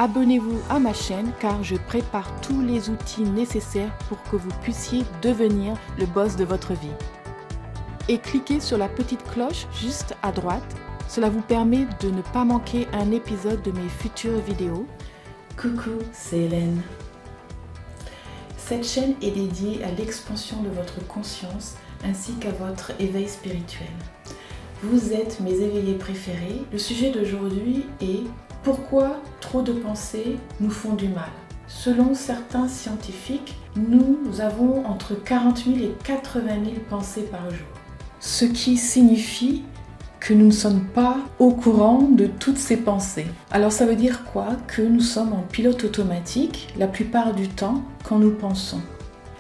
Abonnez-vous à ma chaîne car je prépare tous les outils nécessaires pour que vous puissiez devenir le boss de votre vie. Et cliquez sur la petite cloche juste à droite. Cela vous permet de ne pas manquer un épisode de mes futures vidéos. Coucou, c'est Hélène. Cette chaîne est dédiée à l'expansion de votre conscience ainsi qu'à votre éveil spirituel. Vous êtes mes éveillés préférés. Le sujet d'aujourd'hui est pourquoi trop de pensées nous font du mal. Selon certains scientifiques, nous avons entre 40 000 et 80 000 pensées par jour. Ce qui signifie que nous ne sommes pas au courant de toutes ces pensées. Alors ça veut dire quoi? Que nous sommes en pilote automatique la plupart du temps quand nous pensons.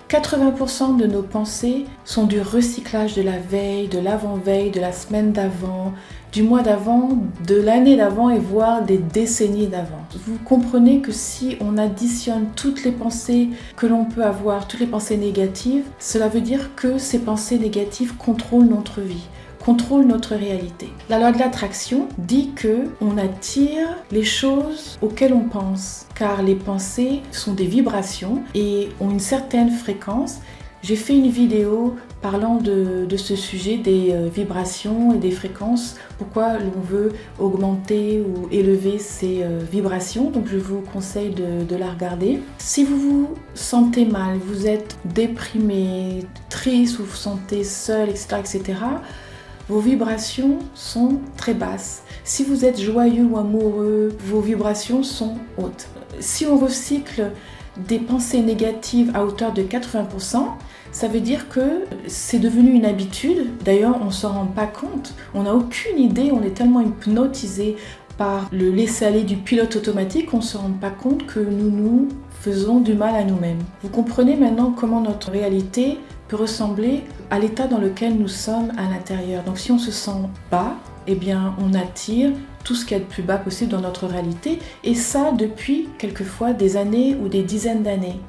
80% de nos pensées sont du recyclage de la veille, de l'avant-veille, de la semaine d'avant, du mois d'avant, de l'année d'avant et voire des décennies d'avant. Vous comprenez que si on additionne toutes les pensées que l'on peut avoir, toutes les pensées négatives, cela veut dire que ces pensées négatives contrôlent notre vie, contrôle notre réalité. La loi de l'attraction dit que on attire les choses auxquelles on pense, car les pensées sont des vibrations et ont une certaine fréquence. J'ai fait une vidéo parlant de ce sujet des vibrations et des fréquences, pourquoi l'on veut augmenter ou élever ces vibrations, donc je vous conseille de la regarder. Si vous vous sentez mal, vous êtes déprimé, triste, ou vous vous sentez seul, etc., vos vibrations sont très basses. Si vous êtes joyeux ou amoureux, vos vibrations sont hautes. Si on recycle des pensées négatives à hauteur de 80%, ça veut dire que c'est devenu une habitude. D'ailleurs, on ne s'en rend pas compte. On n'a aucune idée, on est tellement hypnotisé par le laisser-aller du pilote automatique, on ne se rend pas compte que nous faisons du mal à nous-mêmes. Vous comprenez maintenant comment notre réalité peut ressembler à l'état dans lequel nous sommes à l'intérieur. Donc si on se sent bas, eh bien on attire tout ce qu'il y a de plus bas possible dans notre réalité, et ça depuis quelquefois des années ou des dizaines d'années.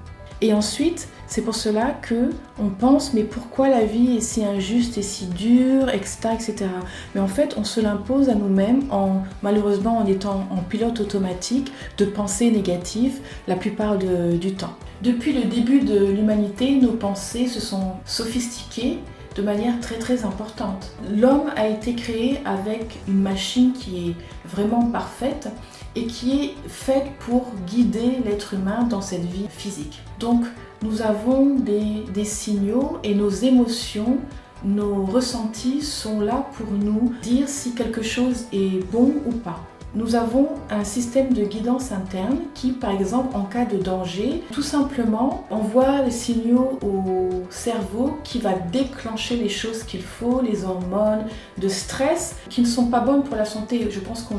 Et ensuite, c'est pour cela que on pense, mais pourquoi la vie est si injuste et si dure, etc., etc. Mais en fait, on se l'impose à nous-mêmes, malheureusement en étant en pilote automatique de pensées négatives la plupart du temps. Depuis le début de l'humanité, nos pensées se sont sophistiquées de manière très très importante. L'homme a été créé avec une machine qui est vraiment parfaite et qui est faite pour guider l'être humain dans cette vie physique. Donc nous avons des signaux et nos émotions, nos ressentis sont là pour nous dire si quelque chose est bon ou pas. Nous avons un système de guidance interne qui, par exemple, en cas de danger, tout simplement envoie les signaux au cerveau qui va déclencher les choses qu'il faut, les hormones de stress qui ne sont pas bonnes pour la santé. Je pense qu'on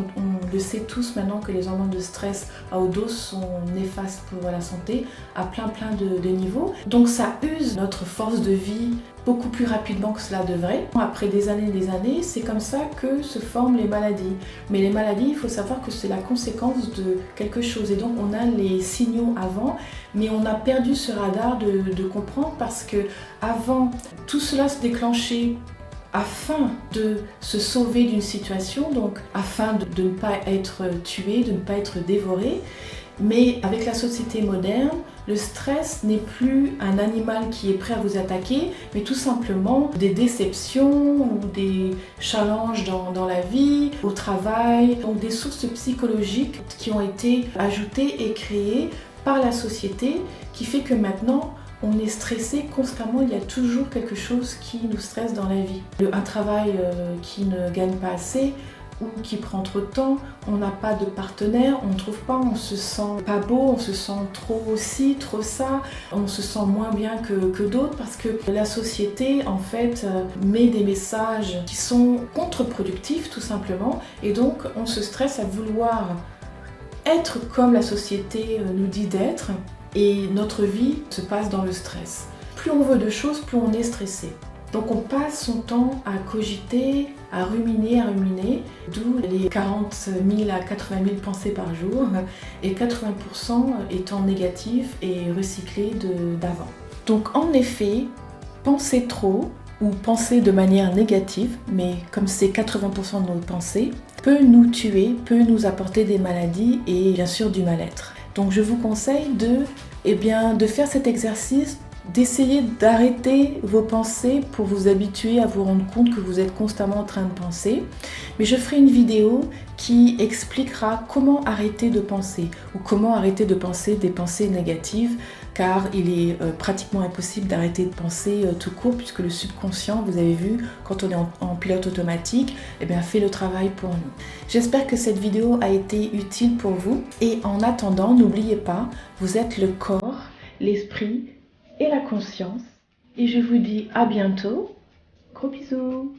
le sait tous maintenant que les hormones de stress à haute dose sont néfastes pour la santé à plein de niveaux. Donc ça use notre force de vie beaucoup plus rapidement que cela devrait. Après des années, c'est comme ça que se forment les maladies. Mais les maladies, il faut savoir que c'est la conséquence de quelque chose. Et donc on a les signaux avant, mais on a perdu ce radar de comprendre parce que avant, tout cela se déclenchait afin de se sauver d'une situation, donc afin de ne pas être tué, de ne pas être dévoré. Mais avec la société moderne, le stress n'est plus un animal qui est prêt à vous attaquer, mais tout simplement des déceptions ou des challenges dans la vie, au travail, donc des sources psychologiques qui ont été ajoutées et créées par la société, qui fait que maintenant, on est stressé constamment, il y a toujours quelque chose qui nous stresse dans la vie. Un travail qui ne gagne pas assez, ou qui prend trop de temps, on n'a pas de partenaire, on ne trouve pas, on se sent pas beau, on se sent trop ci, trop ça, on se sent moins bien que d'autres parce que la société en fait met des messages qui sont contre-productifs tout simplement, et donc on se stresse à vouloir être comme la société nous dit d'être, et notre vie se passe dans le stress. Plus on veut de choses, plus on est stressé. Donc on passe son temps à cogiter, à ruminer, d'où les 40 000 à 80 000 pensées par jour, et 80% étant négatives et recyclées d'avant. Donc en effet, penser trop ou penser de manière négative, mais comme c'est 80% de nos pensées, peut nous tuer, peut nous apporter des maladies et bien sûr du mal-être. Donc je vous conseille de faire cet exercice, d'essayer d'arrêter vos pensées pour vous habituer à vous rendre compte que vous êtes constamment en train de penser. Mais je ferai une vidéo qui expliquera comment arrêter de penser ou comment arrêter de penser des pensées négatives, car il est pratiquement impossible d'arrêter de penser tout court, puisque le subconscient, vous avez vu, quand on est en pilote automatique, fait le travail pour nous. J'espère que cette vidéo a été utile pour vous et en attendant, n'oubliez pas, vous êtes le corps, l'esprit et la conscience. Et je vous dis à bientôt. Gros bisous.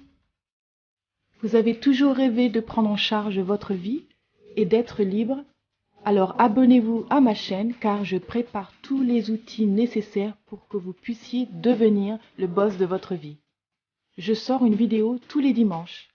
Vous avez toujours rêvé de prendre en charge votre vie et d'être libre? Alors abonnez-vous à ma chaîne car je prépare tous les outils nécessaires pour que vous puissiez devenir le boss de votre vie. Je sors une vidéo tous les dimanches.